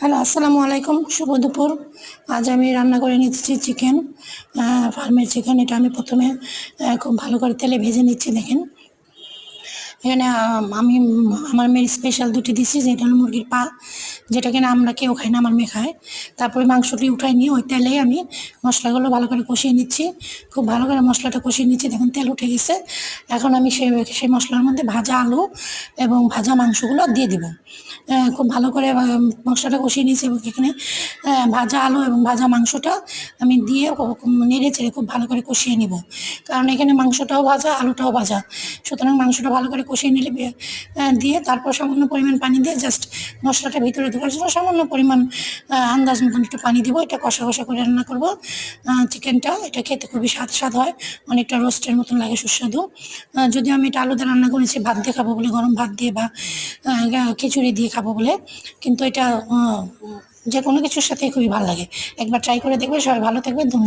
Hello, আসসালামু আলাইকুম। শুভ দুপুর। আজ আমি রান্না করে নিচ্ছি চিকেন, ফার্মের চিকেন। এটা আমি প্রথমে খুব ভালো করে তেলে ভেজে নিচ্ছি। দেখেন, এখানে আমি আমার মেয়ের স্পেশাল দুটি দিচ্ছি, যেটা হলো মুরগির পা, যেটা কিনা আমরা কেউ খাই না, আমার মেয়ে খায়। তারপরে মাংসটি উঠাই নিয়ে ওই তেলেই আমি মশলাগুলো ভালো করে কষিয়ে নিচ্ছি। খুব ভালো করে মশলাটা কষিয়ে নিচ্ছি। দেখুন, তেল উঠে গেছে। এখন আমি সেই মশলার মধ্যে ভাজা আলু এবং ভাজা মাংসগুলো দিয়ে দিব। খুব ভালো করে মশলাটা কষিয়ে নিয়েছি এবং এখানে ভাজা আলু এবং ভাজা মাংসটা আমি দিয়ে নেড়ে চেড়ে খুব ভালো করে কষিয়ে নিব। কারণ এখানে মাংসটাও ভাজা, আলুটাও ভাজা, সুতরাং মাংসটা ভালো করে কষিয়ে নিলে দিয়ে তারপর সামান্য পরিমাণ পানি দিয়ে জাস্ট মশলাটা ভিতরে ঢোকার জন্য সামান্য পরিমাণ আন্দাজ মতন একটু পানি দিব। এটা কষা কষা করে রান্না করব চিকেনটা। এটা খেতে খুবই স্বাদ হয়, অনেকটা রোস্টের মতন লাগে, সুস্বাদু। যদিও আমি এটা আলু দিয়ে রান্না করেছি ভাত দিয়ে খাবো বলে, গরম ভাত দিয়ে বা খিচুড়ি দিয়ে খাবো বলে, কিন্তু এটা যে কোনো কিছুর সাথে খুবই ভালো লাগে। একবার ট্রাই করে দেখবে। সবাই ভালো থাকবে। ধন্যবাদ।